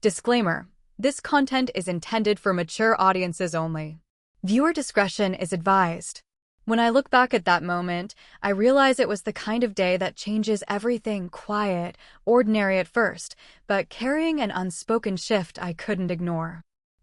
Disclaimer: this content is intended for mature audiences only. Viewer discretion is advised. When I look back at that moment, I realize it was the kind of day that changes everything. Quiet, ordinary at first, but carrying an unspoken shift I couldn't ignore.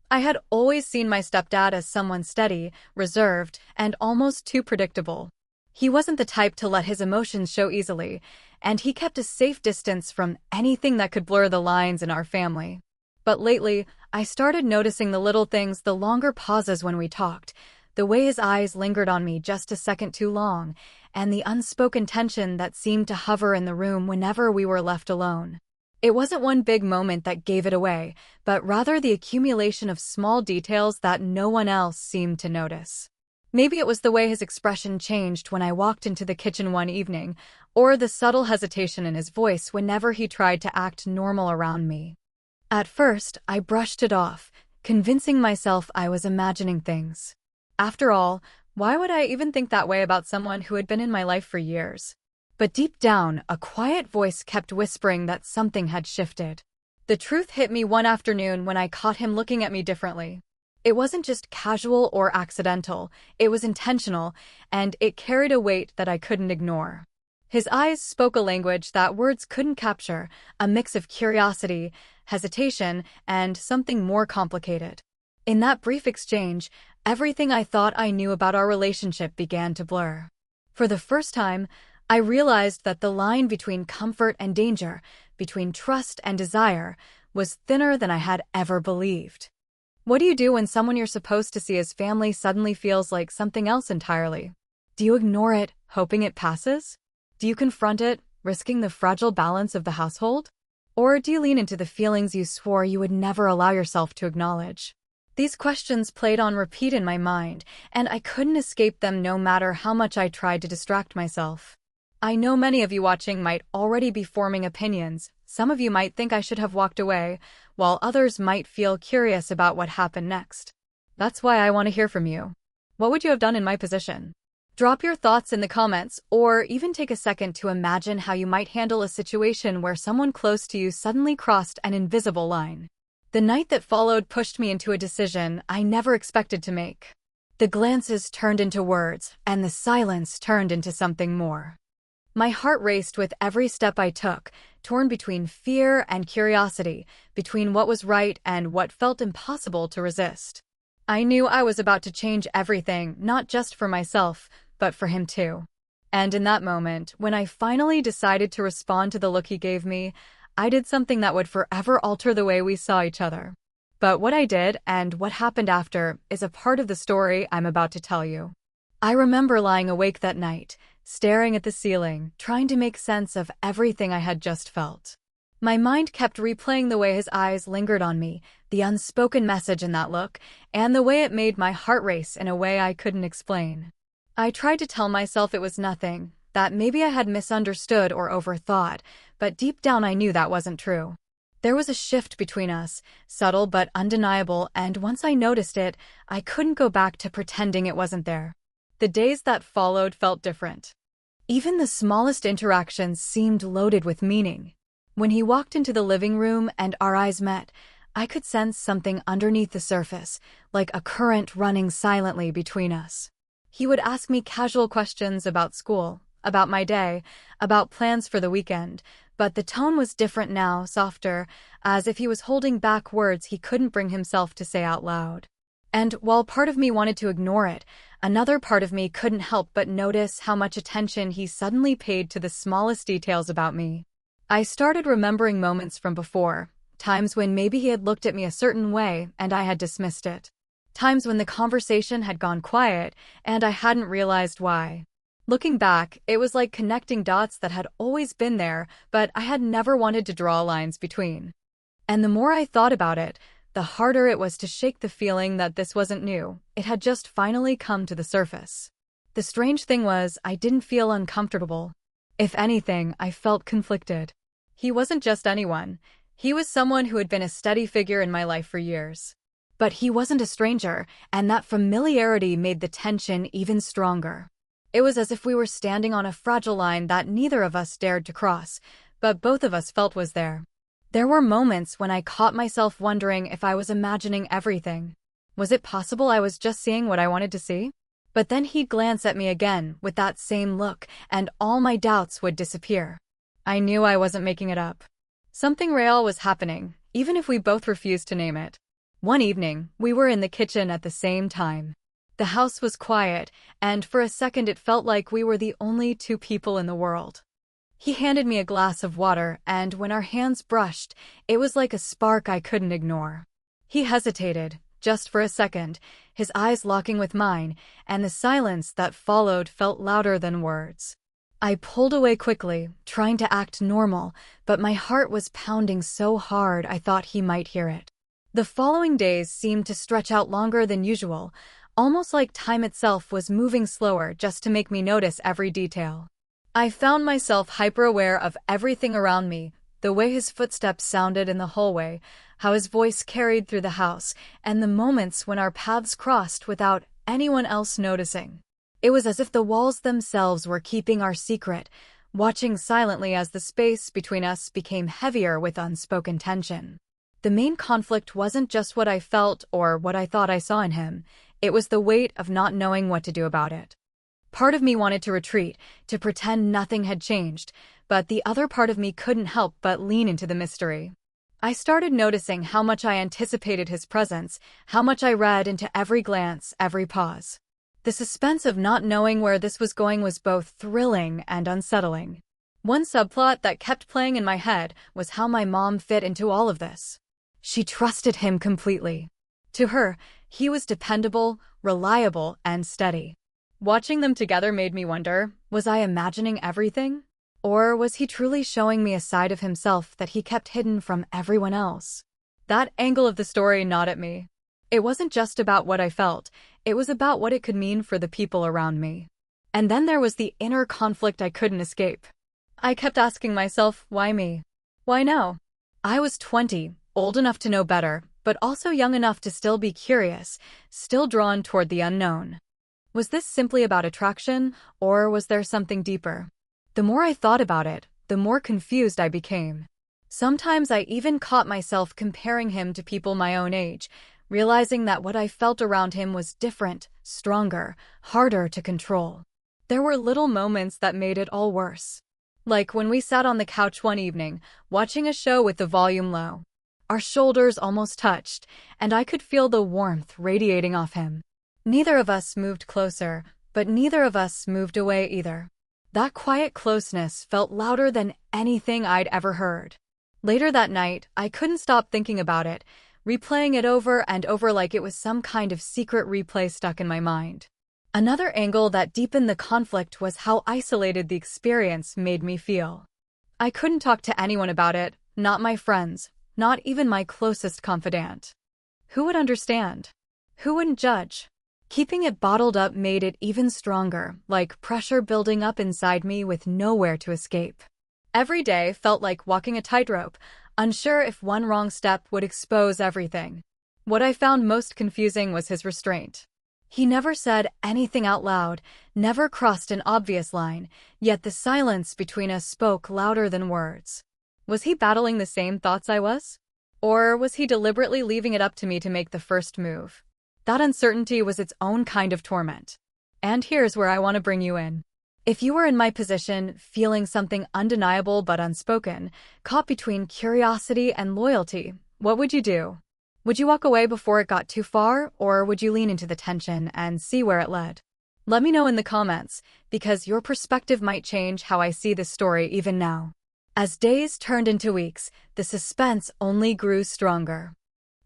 I had always seen my stepdad as someone steady, reserved, and almost too predictable. He wasn't the type to let his emotions show easily, and he kept a safe distance from anything that could blur the lines in our family. But lately, I started noticing the little things, the longer pauses when we talked, the way his eyes lingered on me just a second too long, and the unspoken tension that seemed to hover in the room whenever we were left alone. It wasn't one big moment that gave it away, but rather the accumulation of small details that no one else seemed to notice. Maybe it was the way his expression changed when I walked into the kitchen one evening, or the subtle hesitation in his voice whenever he tried to act normal around me. At first, I brushed it off, convincing myself I was imagining things. After all, why would I even think that way about someone who had been in my life for years? But deep down, a quiet voice kept whispering that something had shifted. The truth hit me one afternoon when I caught him looking at me differently. It wasn't just casual or accidental, it was intentional, and it carried a weight that I couldn't ignore. His eyes spoke a language that words couldn't capture, a mix of curiosity, hesitation, and something more complicated. In that brief exchange, everything I thought I knew about our relationship began to blur. For the first time, I realized that the line between comfort and danger, between trust and desire, was thinner than I had ever believed. What do you do when someone you're supposed to see as family suddenly feels like something else entirely? Do you ignore it, hoping it passes? Do you confront it, risking the fragile balance of the household? Or do you lean into the feelings you swore you would never allow yourself to acknowledge? These questions played on repeat in my mind, and I couldn't escape them no matter how much I tried to distract myself. I know many of you watching might already be forming opinions. Some of you might think I should have walked away, while others might feel curious about what happened next. That's why I want to hear from you. What would you have done in my position? Drop your thoughts in the comments, or even take a second to imagine how you might handle a situation where someone close to you suddenly crossed an invisible line. The night that followed pushed me into a decision I never expected to make. The glances turned into words, and the silence turned into something more. My heart raced with every step I took, torn between fear and curiosity, between what was right and what felt impossible to resist. I knew I was about to change everything, not just for myself, but for him too. And in that moment, when I finally decided to respond to the look he gave me, I did something that would forever alter the way we saw each other. But what I did and what happened after is a part of the story I'm about to tell you. I remember lying awake that night, staring at the ceiling, trying to make sense of everything I had just felt. My mind kept replaying the way his eyes lingered on me, the unspoken message in that look, and the way it made my heart race in a way I couldn't explain. I tried to tell myself it was nothing, that maybe I had misunderstood or overthought, but deep down I knew that wasn't true. There was a shift between us, subtle but undeniable, and once I noticed it, I couldn't go back to pretending it wasn't there. The days that followed felt different. Even the smallest interactions seemed loaded with meaning. When he walked into the living room and our eyes met, I could sense something underneath the surface, like a current running silently between us. He would ask me casual questions about school, about my day, about plans for the weekend, but the tone was different now, softer, as if he was holding back words he couldn't bring himself to say out loud. And while part of me wanted to ignore it, another part of me couldn't help but notice how much attention he suddenly paid to the smallest details about me. I started remembering moments from before, times when maybe he had looked at me a certain way and I had dismissed it. Times when the conversation had gone quiet and I hadn't realized why. Looking back, it was like connecting dots that had always been there, but I had never wanted to draw lines between. And the more I thought about it, the harder it was to shake the feeling that this wasn't new. It had just finally come to the surface. The strange thing was, I didn't feel uncomfortable. If anything, I felt conflicted. He wasn't just anyone. He was someone who had been a steady figure in my life for years. But he wasn't a stranger, and that familiarity made the tension even stronger. It was as if we were standing on a fragile line that neither of us dared to cross, but both of us felt was there. There were moments when I caught myself wondering if I was imagining everything. Was it possible I was just seeing what I wanted to see? But then he'd glance at me again with that same look, and all my doubts would disappear. I knew I wasn't making it up. Something real was happening, even if we both refused to name it. One evening, we were in the kitchen at the same time. The house was quiet, and for a second it felt like we were the only two people in the world. He handed me a glass of water, and when our hands brushed, it was like a spark I couldn't ignore. He hesitated, just for a second, his eyes locking with mine, and the silence that followed felt louder than words. I pulled away quickly, trying to act normal, but my heart was pounding so hard I thought he might hear it. The following days seemed to stretch out longer than usual, almost like time itself was moving slower just to make me notice every detail. I found myself hyper-aware of everything around me, the way his footsteps sounded in the hallway, how his voice carried through the house, and the moments when our paths crossed without anyone else noticing. It was as if the walls themselves were keeping our secret, watching silently as the space between us became heavier with unspoken tension. The main conflict wasn't just what I felt or what I thought I saw in him, it was the weight of not knowing what to do about it. Part of me wanted to retreat, to pretend nothing had changed, but the other part of me couldn't help but lean into the mystery. I started noticing how much I anticipated his presence, how much I read into every glance, every pause. The suspense of not knowing where this was going was both thrilling and unsettling. One subplot that kept playing in my head was how my mom fit into all of this. She trusted him completely. To her, he was dependable, reliable, and steady. Watching them together made me wonder, was I imagining everything? Or was he truly showing me a side of himself that he kept hidden from everyone else? That angle of the story gnawed at me. It wasn't just about what I felt, it was about what it could mean for the people around me. And then there was the inner conflict I couldn't escape. I kept asking myself, why me? Why now? I was 20, old enough to know better, but also young enough to still be curious, still drawn toward the unknown. Was this simply about attraction, or was there something deeper? The more I thought about it, the more confused I became. Sometimes I even caught myself comparing him to people my own age, realizing that what I felt around him was different, stronger, harder to control. There were little moments that made it all worse. Like when we sat on the couch one evening, watching a show with the volume low. Our shoulders almost touched, and I could feel the warmth radiating off him. Neither of us moved closer, but neither of us moved away either. That quiet closeness felt louder than anything I'd ever heard. Later that night, I couldn't stop thinking about it, replaying it over and over like it was some kind of secret replay stuck in my mind. Another angle that deepened the conflict was how isolated the experience made me feel. I couldn't talk to anyone about it, not my friends, not even my closest confidant. Who would understand? Who wouldn't judge? Keeping it bottled up made it even stronger, like pressure building up inside me with nowhere to escape. Every day felt like walking a tightrope, unsure if one wrong step would expose everything. What I found most confusing was his restraint. He never said anything out loud, never crossed an obvious line, yet the silence between us spoke louder than words. Was he battling the same thoughts I was? Or was he deliberately leaving it up to me to make the first move? That uncertainty was its own kind of torment. And here's where I want to bring you in. If you were in my position, feeling something undeniable but unspoken, caught between curiosity and loyalty, what would you do? Would you walk away before it got too far, or would you lean into the tension and see where it led? Let me know in the comments, because your perspective might change how I see this story even now. As days turned into weeks, the suspense only grew stronger.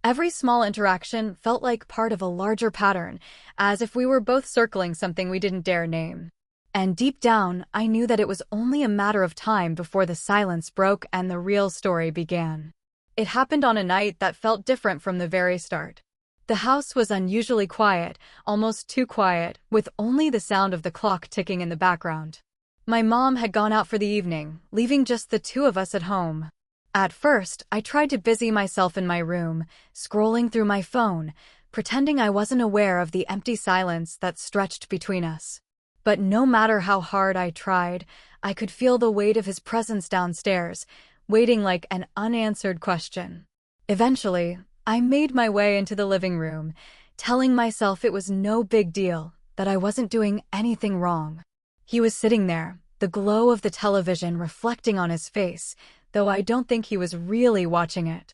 Every small interaction felt like part of a larger pattern, as if we were both circling something we didn't dare name. And deep down, I knew that it was only a matter of time before the silence broke and the real story began. It happened on a night that felt different from the very start. The house was unusually quiet, almost too quiet, with only the sound of the clock ticking in the background. My mom had gone out for the evening, leaving just the two of us at home. At first, I tried to busy myself in my room, scrolling through my phone, pretending I wasn't aware of the empty silence that stretched between us. But no matter how hard I tried, I could feel the weight of his presence downstairs, waiting like an unanswered question. Eventually, I made my way into the living room, telling myself it was no big deal, that I wasn't doing anything wrong. He was sitting there, the glow of the television reflecting on his face, though I don't think he was really watching it.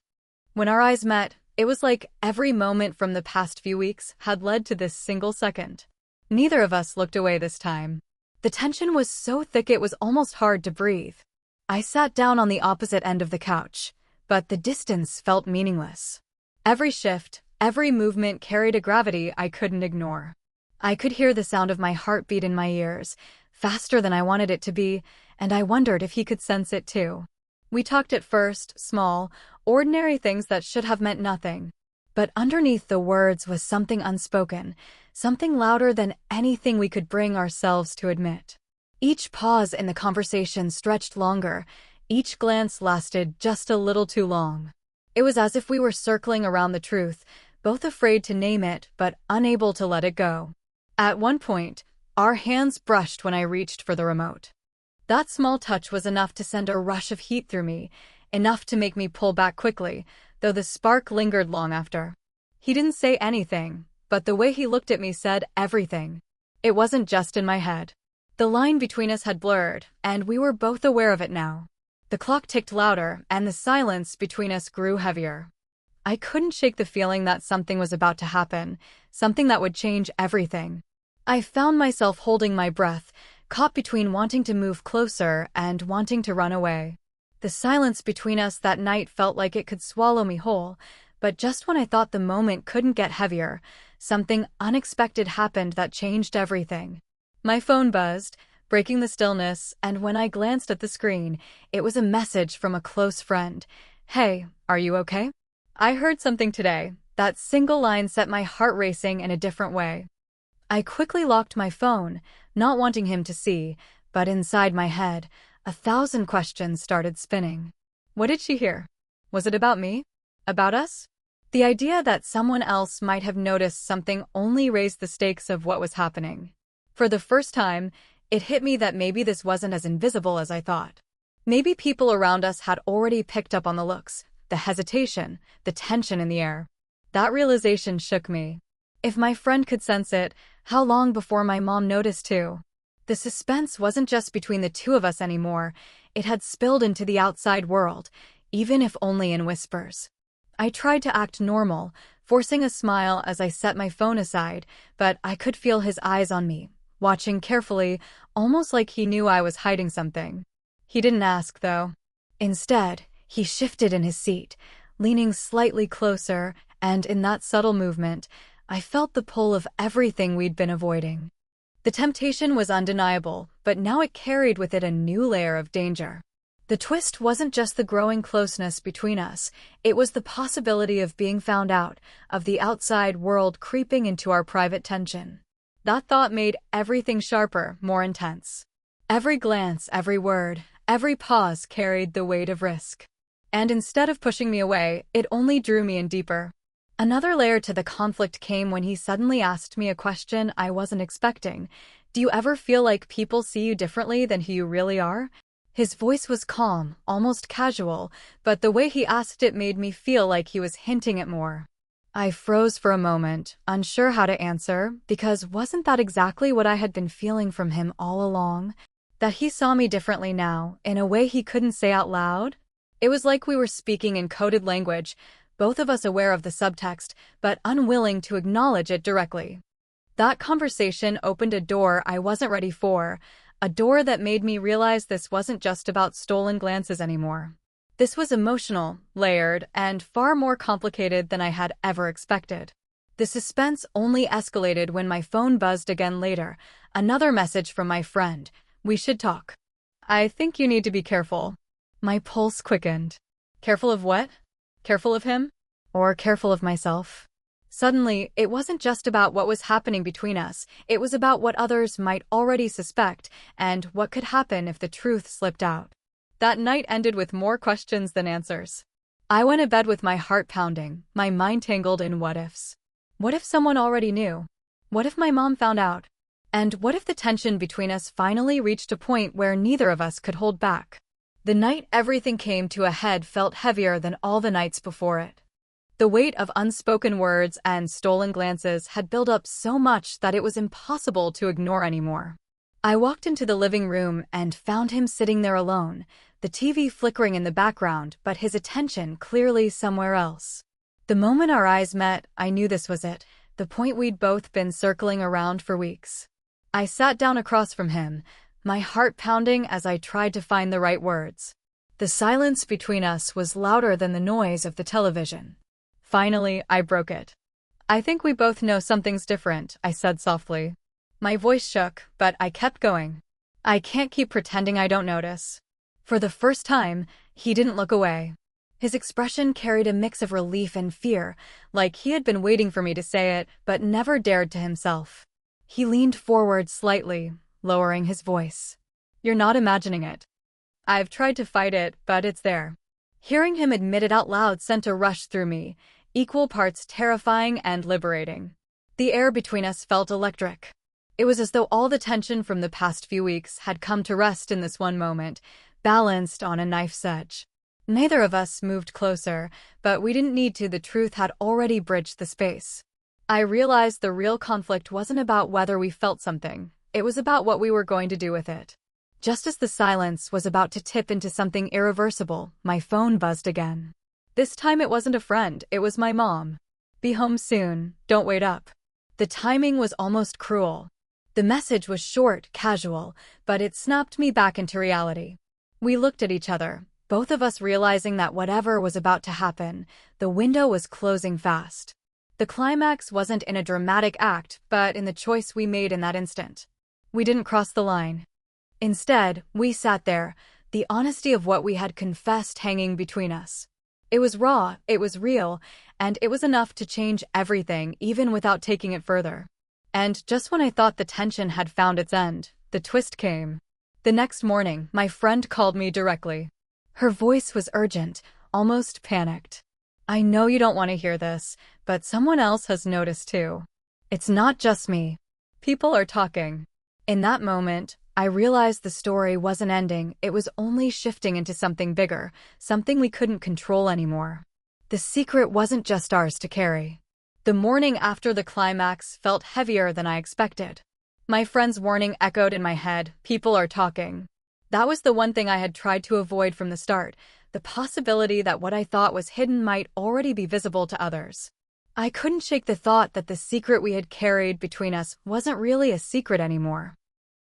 When our eyes met, it was like every moment from the past few weeks had led to this single second. Neither of us looked away this time. The tension was so thick it was almost hard to breathe. I sat down on the opposite end of the couch, but the distance felt meaningless. Every shift, every movement carried a gravity I couldn't ignore. I could hear the sound of my heartbeat in my ears, faster than I wanted it to be, and I wondered if he could sense it too. We talked at first, small, ordinary things that should have meant nothing. But underneath the words was something unspoken, something louder than anything we could bring ourselves to admit. Each pause in the conversation stretched longer, each glance lasted just a little too long. It was as if we were circling around the truth, both afraid to name it but unable to let it go. At one point, our hands brushed when I reached for the remote. That small touch was enough to send a rush of heat through me, enough to make me pull back quickly, though the spark lingered long after. He didn't say anything, but the way he looked at me said everything. It wasn't just in my head. The line between us had blurred, and we were both aware of it now. The clock ticked louder, and the silence between us grew heavier. I couldn't shake the feeling that something was about to happen, something that would change everything. I found myself holding my breath, caught between wanting to move closer and wanting to run away. The silence between us that night felt like it could swallow me whole, but just when I thought the moment couldn't get heavier, something unexpected happened that changed everything. My phone buzzed, breaking the stillness, and when I glanced at the screen, it was a message from a close friend. "Hey, are you okay?" I heard something today. That single line set my heart racing in a different way. I quickly locked my phone, not wanting him to see, but inside my head, 1,000 questions started spinning. What did she hear? Was it about me? About us? The idea that someone else might have noticed something only raised the stakes of what was happening. For the first time, it hit me that maybe this wasn't as invisible as I thought. Maybe people around us had already picked up on the looks, the hesitation, the tension in the air. That realization shook me. If my friend could sense it, how long before my mom noticed too? The suspense wasn't just between the two of us anymore, it had spilled into the outside world, even if only in whispers. I tried to act normal, forcing a smile as I set my phone aside, but I could feel his eyes on me, watching carefully, almost like he knew I was hiding something. He didn't ask, though. Instead, he shifted in his seat, leaning slightly closer, and in that subtle movement, I felt the pull of everything we'd been avoiding. The temptation was undeniable, but now it carried with it a new layer of danger. The twist wasn't just the growing closeness between us, it was the possibility of being found out, of the outside world creeping into our private tension. That thought made everything sharper, more intense. Every glance, every word, every pause carried the weight of risk. And instead of pushing me away, it only drew me in deeper. Another layer to the conflict came when he suddenly asked me a question I wasn't expecting. "Do you ever feel like people see you differently than who you really are?" His voice was calm, almost casual, but the way he asked it made me feel like he was hinting at more. I froze for a moment, unsure how to answer, because wasn't that exactly what I had been feeling from him all along? That he saw me differently now, in a way he couldn't say out loud? It was like we were speaking in coded language, both of us aware of the subtext, but unwilling to acknowledge it directly. That conversation opened a door I wasn't ready for, a door that made me realize this wasn't just about stolen glances anymore. This was emotional, layered, and far more complicated than I had ever expected. The suspense only escalated when my phone buzzed again later, another message from my friend. "We should talk. I think you need to be careful." My pulse quickened. Careful of what? Careful of him? Or careful of myself? Suddenly, it wasn't just about what was happening between us, it was about what others might already suspect, and what could happen if the truth slipped out. That night ended with more questions than answers. I went to bed with my heart pounding, my mind tangled in what-ifs. What if someone already knew? What if my mom found out? And what if the tension between us finally reached a point where neither of us could hold back? The night everything came to a head felt heavier than all the nights before it. The weight of unspoken words and stolen glances had built up so much that it was impossible to ignore anymore. I walked into the living room and found him sitting there alone, the TV flickering in the background, but his attention clearly somewhere else. The moment our eyes met, I knew this was it, the point we'd both been circling around for weeks. I sat down across from him, my heart pounding as I tried to find the right words. The silence between us was louder than the noise of the television. Finally, I broke it. "I think we both know something's different," I said softly. My voice shook, but I kept going. "I can't keep pretending I don't notice." For the first time, he didn't look away. His expression carried a mix of relief and fear, like he had been waiting for me to say it, but never dared to himself. He leaned forward slightly, lowering his voice. "You're not imagining it. I've tried to fight it, but it's there." Hearing him admit it out loud sent a rush through me, equal parts terrifying and liberating. The air between us felt electric. It was as though all the tension from the past few weeks had come to rest in this one moment, balanced on a knife's edge. Neither of us moved closer, but we didn't need to. The truth had already bridged the space. I realized the real conflict wasn't about whether we felt something. It was about what we were going to do with it. Just as the silence was about to tip into something irreversible, my phone buzzed again. This time it wasn't a friend, it was my mom. "Be home soon, don't wait up." The timing was almost cruel. The message was short, casual, but it snapped me back into reality. We looked at each other, both of us realizing that whatever was about to happen, the window was closing fast. The climax wasn't in a dramatic act, but in the choice we made in that instant. We didn't cross the line. Instead, we sat there, the honesty of what we had confessed hanging between us. It was raw, it was real, and it was enough to change everything, even without taking it further. And just when I thought the tension had found its end, the twist came. The next morning, my friend called me directly. Her voice was urgent, almost panicked. "I know you don't want to hear this, but someone else has noticed too. It's not just me. People are talking." In that moment, I realized the story wasn't ending, it was only shifting into something bigger, something we couldn't control anymore. The secret wasn't just ours to carry. The morning after the climax felt heavier than I expected. My friend's warning echoed in my head, "People are talking." That was the one thing I had tried to avoid from the start, the possibility that what I thought was hidden might already be visible to others. I couldn't shake the thought that the secret we had carried between us wasn't really a secret anymore.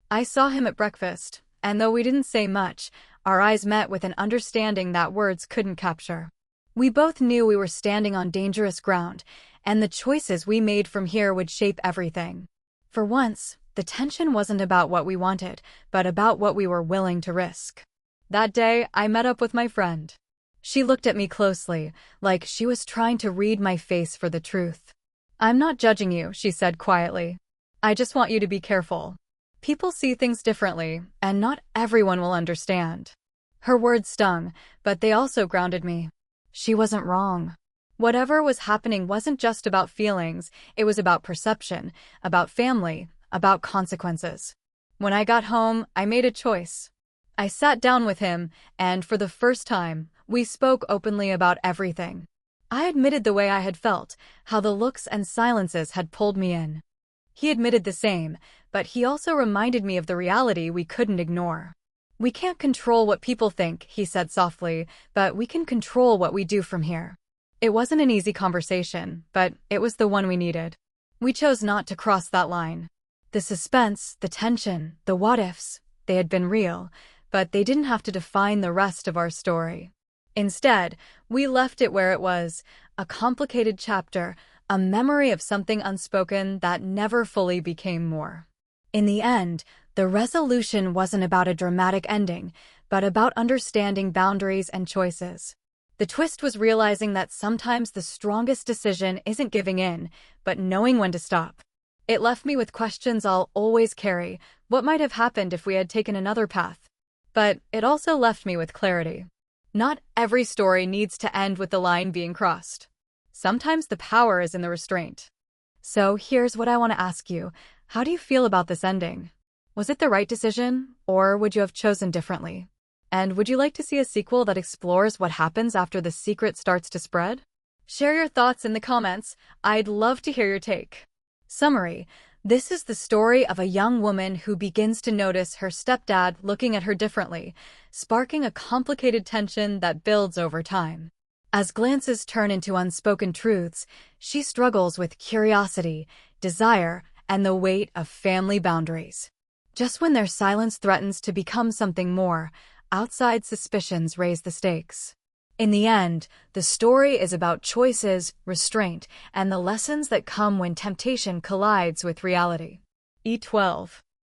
I saw him at breakfast, and though we didn't say much, our eyes met with an understanding that words couldn't capture. We both knew we were standing on dangerous ground, and the choices we made from here would shape everything. For once, the tension wasn't about what we wanted, but about what we were willing to risk. That day, I met up with my friend. She looked at me closely, like she was trying to read my face for the truth. "I'm not judging you," she said quietly. "I just want you to be careful. People see things differently, and not everyone will understand." Her words stung, but they also grounded me. She wasn't wrong. Whatever was happening wasn't just about feelings, it was about perception, about family, about consequences. When I got home, I made a choice. I sat down with him, and for the first time, we spoke openly about everything. I admitted the way I had felt, how the looks and silences had pulled me in. He admitted the same, but he also reminded me of the reality we couldn't ignore. "We can't control what people think," he said softly, "but we can control what we do from here." It wasn't an easy conversation, but it was the one we needed. We chose not to cross that line. The suspense, the tension, the what-ifs, they had been real, but they didn't have to define the rest of our story. Instead, we left it where it was, a complicated chapter, a memory of something unspoken that never fully became more. In the end, the resolution wasn't about a dramatic ending, but about understanding boundaries and choices. The twist was realizing that sometimes the strongest decision isn't giving in, but knowing when to stop. It left me with questions I'll always carry. What might have happened if we had taken another path? But it also left me with clarity. Not every story needs to end with the line being crossed. Sometimes the power is in the restraint. So here's what I want to ask you. How do you feel about this ending? Was it the right decision, or would you have chosen differently? And would you like to see a sequel that explores what happens after the secret starts to spread? Share your thoughts in the comments. I'd love to hear your take. Summary: this is the story of a young woman who begins to notice her stepdad looking at her differently, sparking a complicated tension that builds over time. As glances turn into unspoken truths, she struggles with curiosity, desire, and the weight of family boundaries. Just when their silence threatens to become something more, outside suspicions raise the stakes. In the end, the story is about choices, restraint, and the lessons that come when temptation collides with reality. E12.